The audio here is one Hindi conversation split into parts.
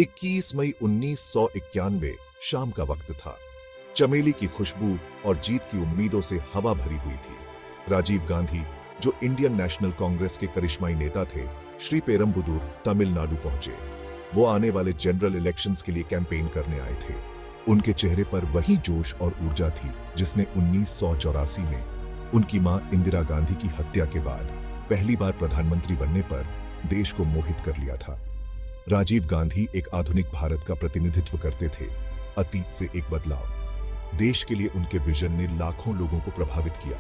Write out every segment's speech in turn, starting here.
21 मई 1991 शाम का वक्त था। चमेली की खुशबू और जीत की उम्मीदों से हवा भरी हुई थी। राजीव गांधी, जो इंडियन नेशनल कांग्रेस के करिश्माई नेता थे, श्री पेरम्बुदूर, तमिलनाडु पहुंचे। वो आने वाले जनरल इलेक्शंस के लिए कैंपेन करने आए थे। उनके चेहरे पर वही जोश और ऊर्जा थी जिसने 1984 में उनकी मां इंदिरा गांधी की हत्या के बाद पहली बार प्रधानमंत्री बनने पर देश को मोहित कर लिया था। राजीव गांधी एक आधुनिक भारत का प्रतिनिधित्व करते थे, अतीत से एक बदलाव। देश के लिए उनके विजन ने लाखों लोगों को प्रभावित किया,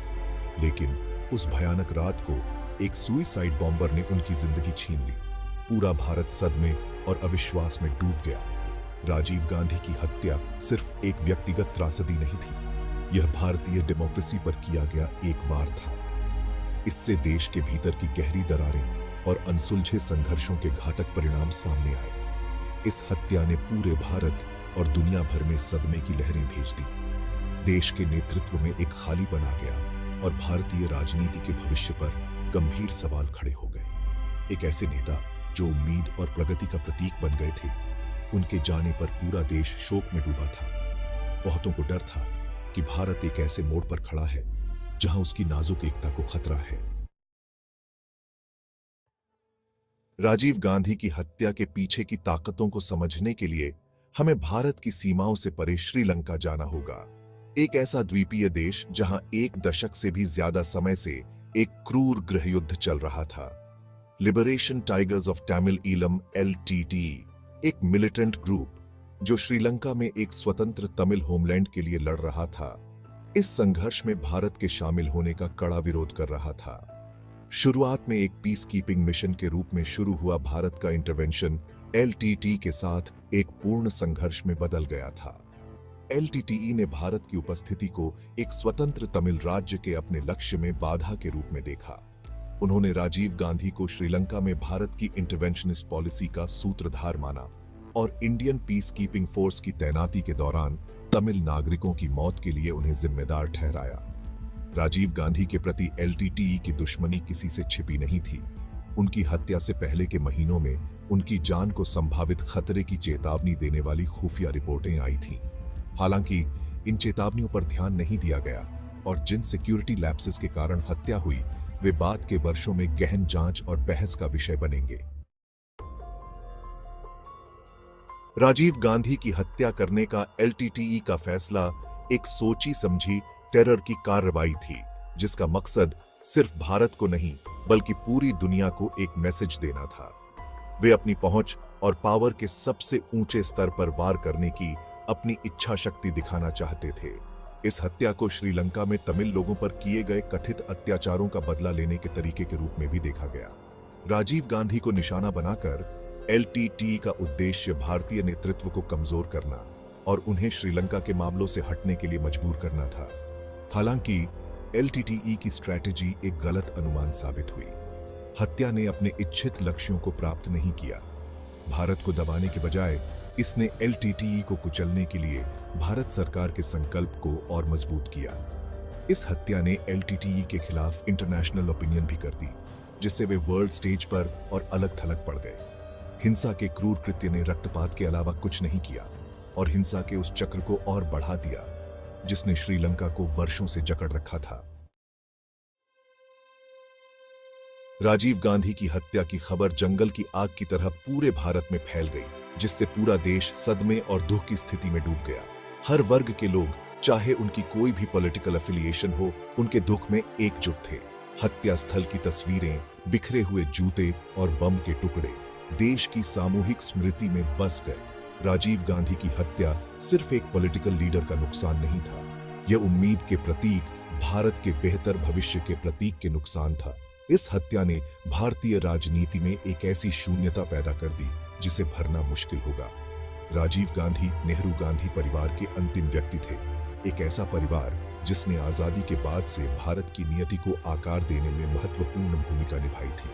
लेकिन उस भयानक रात को एक सुइसाइड बॉम्बर ने उनकी जिंदगी छीन ली। पूरा भारत सदमे और अविश्वास में डूब गया। राजीव गांधी की हत्या सिर्फ एक व्यक्तिगत त्रासदी नहीं थी, यह भारतीय डेमोक्रेसी पर किया गया एक वार था। इससे देश के भीतर की गहरी दरारें और अनसुलझे संघर्षों के घातक परिणाम सामने आए। इस हत्या ने पूरे भारत और दुनिया भर में सदमे की लहरें भेज दी। देश के नेतृत्व में एक खालीपन आ गया और भारतीय राजनीति के भविष्य पर गंभीर सवाल खड़े हो गए। एक ऐसे नेता जो उम्मीद और प्रगति का प्रतीक बन गए थे, उनके जाने पर पूरा देश शोक में डूबा था। बहुतों को डर था कि भारत एक ऐसे मोड़ पर खड़ा है जहां उसकी नाजुक एकता को खतरा है। राजीव गांधी की हत्या के पीछे की ताकतों को समझने के लिए हमें भारत की सीमाओं से परे श्रीलंका जाना होगा। एक ऐसा द्वीपीय देश जहां एक दशक से भी ज्यादा समय से एक क्रूर गृहयुद्ध चल रहा था। Liberation tigers of Tamil Eelam (LTTE) एक मिलिटेंट ग्रुप जो श्रीलंका में एक स्वतंत्र तमिल होमलैंड के लिए लड़ रहा था, इस संघर्ष में भारत के शामिल होने का कड़ा विरोध कर रहा था। शुरुआत में एक पीस कीपिंग मिशन के रूप में शुरू हुआ भारत का इंटरवेंशन LTTE के साथ एक पूर्ण संघर्ष में बदल गया था। LTTE ने भारत की उपस्थिति को एक स्वतंत्र तमिल राज्य के अपने लक्ष्य में बाधा के रूप में देखा। उन्होंने राजीव गांधी को श्रीलंका में भारत की इंटरवेंशनिस्ट पॉलिसी का सूत्रधार माना और इंडियन पीस कीपिंग फोर्स की तैनाती के दौरान तमिल नागरिकों की मौत के लिए उन्हें जिम्मेदार ठहराया। राजीव गांधी के प्रति LTTE की दुश्मनी किसी से छिपी नहीं थी। उनकी हत्या से पहले के महीनों में उनकी जान को संभावित खतरे की चेतावनी देने वाली खुफिया रिपोर्टें आई थीं। हालांकि इन चेतावनियों पर ध्यान नहीं दिया गया और जिन सिक्योरिटी लैप्सेस के कारण हत्या हुई, वे बाद के वर्षों में गहन जांच और बहस का विषय बनेंगे। राजीव गांधी की हत्या करने का LTTE का फैसला एक सोची समझी टेरर की कार्रवाई थी, जिसका मकसद सिर्फ भारत को नहीं बल्कि पूरी दुनिया को एक मैसेज देना था। वे अपनी पहुंच और पावर के सबसे ऊंचे स्तर पर वार करने की अपनी इच्छा शक्ति दिखाना चाहते थे। इस हत्या को श्रीलंका में तमिल लोगों पर किए गए कथित अत्याचारों का बदला लेने के तरीके के रूप में भी देखा गया। राजीव गांधी को निशाना बनाकर LTTE का उद्देश्य भारतीय नेतृत्व को कमजोर करना और उन्हें श्रीलंका के मामलों से हटने के लिए मजबूर करना था। हालांकि LTTE की स्ट्रैटेजी एक गलत अनुमान साबित हुई। हत्या ने अपने इच्छित लक्ष्यों को प्राप्त नहीं किया। भारत को दबाने के बजाय इसने LTTE को कुचलने के लिए भारत सरकार के संकल्प को और मजबूत किया। इस हत्या ने LTTE के खिलाफ इंटरनेशनल ओपिनियन भी कर दी, जिससे वे वर्ल्ड स्टेज पर और अलग थलग पड़ गए। हिंसा के क्रूर कृत्य ने रक्तपात के अलावा कुछ नहीं किया और हिंसा के उस चक्र को और बढ़ा दिया जिसने श्रीलंका को वर्षों से जकड़ रखा था। राजीव गांधी की हत्या की खबर जंगल की आग की तरह पूरे भारत में फैल गई, जिससे पूरा देश सदमे और दुख की स्थिति में डूब गया। हर वर्ग के लोग, चाहे उनकी कोई भी पॉलिटिकल एफिलिएशन हो, उनके दुख में एकजुट थे। हत्या स्थल की तस्वीरें, बिखरे हुए जूते और बम के टुकड़े देश की सामूहिक स्मृति में बस गए। राजीव गांधी की हत्या सिर्फ एक पॉलिटिकल लीडर का नुकसान नहीं था, यह उम्मीद के प्रतीक, भारत के बेहतर भविष्य के प्रतीक के नुकसान था। इस हत्या ने भारतीय राजनीति में एक ऐसी शून्यता पैदा कर दी जिसे भरना मुश्किल होगा। राजीव गांधी नेहरू गांधी परिवार के अंतिम व्यक्ति थे, एक ऐसा परिवार जिसने आजादी के बाद से भारत की नियति को आकार देने में महत्वपूर्ण भूमिका निभाई थी।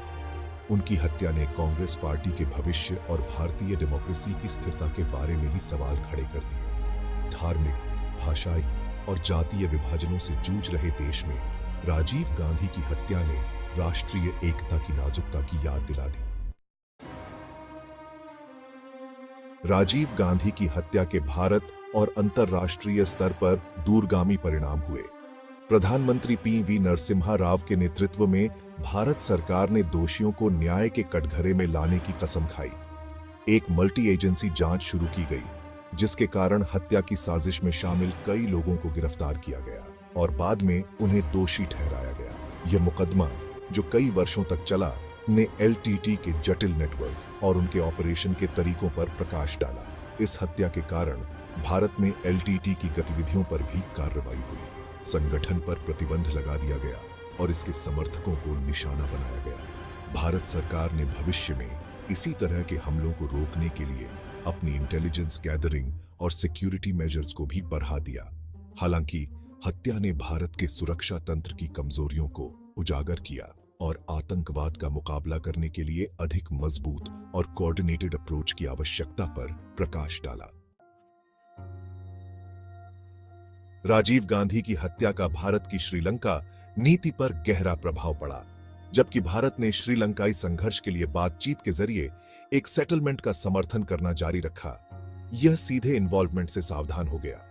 उनकी हत्या ने कांग्रेस पार्टी के भविष्य और भारतीय डेमोक्रेसी की स्थिरता के बारे में ही सवाल खड़े कर दिए। धार्मिक, भाषाई और जातीय विभाजनों से जूझ रहे देश में राजीव गांधी की हत्या ने राष्ट्रीय एकता की नाजुकता की याद दिला दी। राजीव गांधी की हत्या के भारत और अंतर्राष्ट्रीय स्तर पर दूरगामी परिणाम हुए। प्रधानमंत्री पी.वी. नरसिम्हा राव के नेतृत्व में भारत सरकार ने दोषियों को न्याय के कटघरे में लाने की कसम खाई। एक मल्टी एजेंसी जांच शुरू की गई, जिसके कारण हत्या की साजिश में शामिल कई लोगों को गिरफ्तार किया गया और बाद में उन्हें दोषी ठहराया गया। यह मुकदमा, जो कई वर्षों तक चला, ने एलटीटी के जटिल नेटवर्क और उनके ऑपरेशन के तरीकों पर प्रकाश डाला। इस हत्या के कारण भारत में एलटीटी की गतिविधियों पर भी कार्रवाई हुई। संगठन पर प्रतिबंध लगा दिया गया और इसके समर्थकों को निशाना बनाया गया। भारत सरकार ने भविष्य में इसी तरह के हमलों को रोकने के लिए अपनी इंटेलिजेंस गैदरिंग और सिक्योरिटी मेजर्स को भी बढ़ा दिया। हालांकि हत्या ने भारत के सुरक्षा तंत्र की कमजोरियों को उजागर किया और आतंकवाद का मुकाबला करने के लिए अधिक मजबूत और कोऑर्डिनेटेड अप्रोच की आवश्यकता पर प्रकाश डाला। राजीव गांधी की हत्या का भारत की श्रीलंका नीति पर गहरा प्रभाव पड़ा। जबकि भारत ने श्रीलंकाई संघर्ष के लिए बातचीत के जरिए एक सेटलमेंट का समर्थन करना जारी रखा, यह सीधे इन्वॉल्वमेंट से सावधान हो गया।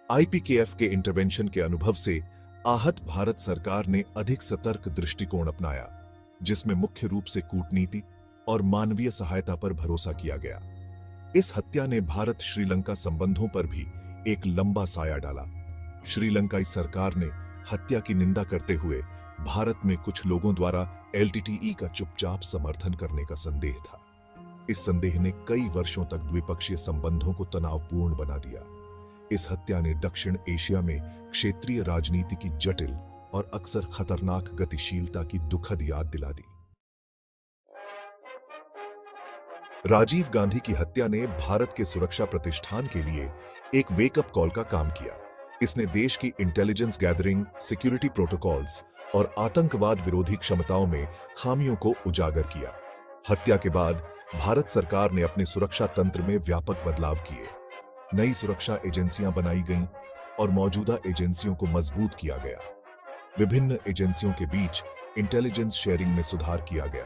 आईपीकेएफ के इंटरवेंशन के अनुभव से आहत भारत सरकार ने अधिक सतर्क दृष्टिकोण अपनाया, जिसमें मुख्य रूप से कूटनीति और मानवीय सहायता पर भरोसा किया गया। इस हत्या ने भारत श्रीलंका संबंधों पर भी एक लंबा साया डाला। श्रीलंकाई सरकार ने हत्या की निंदा करते हुए भारत में कुछ लोगों द्वारा एलटीटीई का चुपचाप समर्थन करने का संदेह था। इस संदेह ने कई वर्षों तक द्विपक्षीय संबंधों को तनावपूर्ण बना दिया। इस हत्या ने दक्षिण एशिया में क्षेत्रीय राजनीति की जटिल और अक्सर खतरनाक गतिशीलता की दुखद याद दिला दी। राजीव गांधी की हत्या ने भारत के सुरक्षा प्रतिष्ठान के लिए एक वेकअप कॉल का काम किया। इसने देश की इंटेलिजेंस गैदरिंग, सिक्योरिटी प्रोटोकॉल्स और आतंकवाद विरोधी क्षमताओं में खामियों को उजागर किया। हत्या के बाद भारत सरकार ने अपने सुरक्षा तंत्र में व्यापक बदलाव किए। नई सुरक्षा एजेंसियां बनाई गईं और मौजूदा एजेंसियों को मजबूत किया गया। विभिन्न एजेंसियों के बीच इंटेलिजेंस शेयरिंग में सुधार किया गया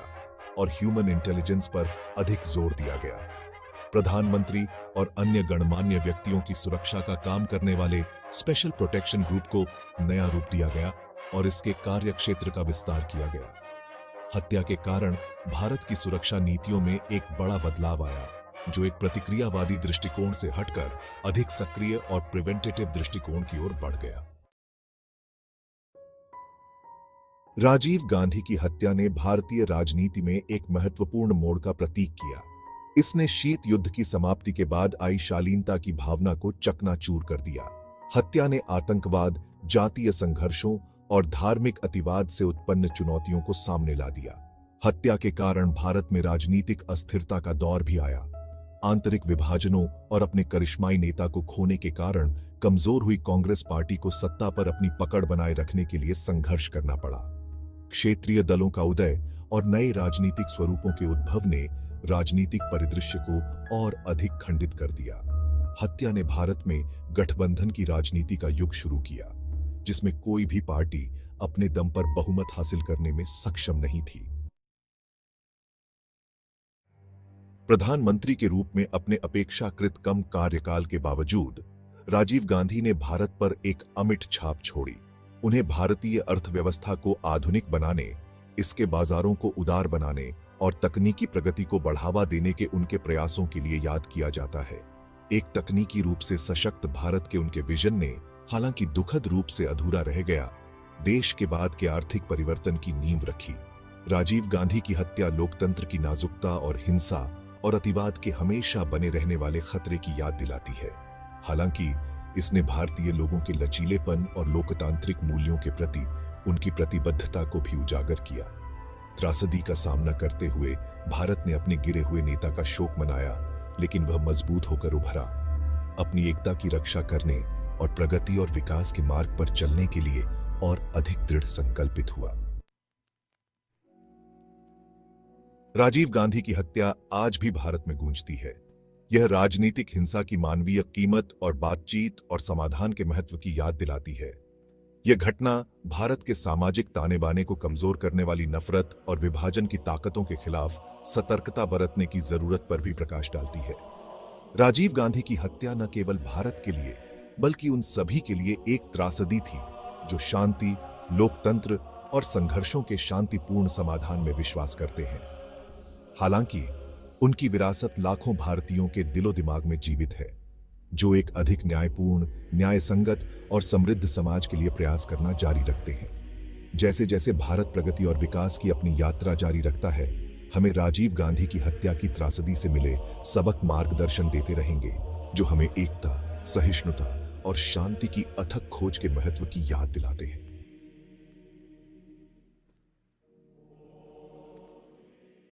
और ह्यूमन इंटेलिजेंस पर अधिक जोर दिया गया। प्रधानमंत्री और अन्य गणमान्य व्यक्तियों की सुरक्षा का काम करने वाले स्पेशल प्रोटेक्शन ग्रुप को नया रूप दिया गया और इसके कार्यक्षेत्र का विस्तार किया गया। हत्या के कारण भारत की सुरक्षा नीतियों में एक बड़ा बदलाव आया, जो एक प्रतिक्रियावादी दृष्टिकोण से हटकर अधिक सक्रिय और प्रिवेंटिव दृष्टिकोण की ओर बढ़ गया। राजीव गांधी की हत्या ने भारतीय राजनीति में एक महत्वपूर्ण मोड़ का प्रतीक किया। इसने शीत युद्ध की समाप्ति के बाद आई शालीनता की भावना को चकनाचूर कर दिया। हत्या ने आतंकवाद, जातीय संघर्षों और धार्मिक अतिवाद से उत्पन्न चुनौतियों को सामने ला दिया। हत्या के कारण भारत में राजनीतिक अस्थिरता का दौर भी आया। आंतरिक विभाजनों और अपने करिश्माई नेता को खोने के कारण कमजोर हुई कांग्रेस पार्टी को सत्ता पर अपनी पकड़ बनाए रखने के लिए संघर्ष करना पड़ा। क्षेत्रीय दलों का उदय और नए राजनीतिक स्वरूपों के उद्भव ने राजनीतिक परिदृश्य को और अधिक खंडित कर दिया। हत्या ने भारत में गठबंधन की राजनीति का युग शुरू किया, जिसमें कोई भी पार्टी अपने दम पर बहुमत हासिल करने में सक्षम नहीं थी। प्रधानमंत्री के रूप में अपने अपेक्षाकृत कम कार्यकाल के बावजूद राजीव गांधी ने भारत पर एक अमिट छाप छोड़ी। उन्हें भारतीय अर्थव्यवस्था को आधुनिक बनाने, इसके बाजारों को उदार बनाने और तकनीकी प्रगति को बढ़ावा देने के उनके प्रयासों के लिए याद किया जाता है। एक तकनीकी रूप से सशक्त भारत के उनके विजन ने, हालांकि दुखद रूप से अधूरा रह गया, देश के बाद के आर्थिक परिवर्तन की नींव रखी। राजीव गांधी की हत्या लोकतंत्र की नाजुकता और हिंसा और अतिवाद के हमेशा बने रहने वाले खतरे की याद दिलाती है। हालांकि इसने भारतीय लोगों के लचीलेपन और लोकतांत्रिक मूल्यों के प्रति उनकी प्रतिबद्धता को भी उजागर किया। त्रासदी का सामना करते हुए भारत ने अपने गिरे हुए नेता का शोक मनाया, लेकिन वह मजबूत होकर उभरा, अपनी एकता की रक्षा करने और प्रगति और विकास के मार्ग पर चलने के लिए और अधिक दृढ़ संकल्पित हुआ। राजीव गांधी की हत्या आज भी भारत में गूंजती है। यह राजनीतिक हिंसा की मानवीय कीमत और बातचीत और समाधान के महत्व की याद दिलाती है। यह घटना भारत के सामाजिक ताने बाने को कमजोर करने वाली नफरत और विभाजन की ताकतों के खिलाफ सतर्कता बरतने की जरूरत पर भी प्रकाश डालती है। राजीव गांधी की हत्या न केवल भारत के लिए बल्कि उन सभी के लिए एक त्रासदी थी जो शांति, लोकतंत्र और संघर्षों के शांतिपूर्ण समाधान में विश्वास करते हैं। हालांकि उनकी विरासत लाखों भारतीयों के दिलो दिमाग में जीवित है, जो एक अधिक न्यायपूर्ण, न्यायसंगत और समृद्ध समाज के लिए प्रयास करना जारी रखते हैं। जैसे जैसे भारत प्रगति और विकास की अपनी यात्रा जारी रखता है, हमें राजीव गांधी की हत्या की त्रासदी से मिले सबक मार्गदर्शन देते रहेंगे, जो हमें एकता, सहिष्णुता और शांति की अथक खोज के महत्व की याद दिलाते हैं।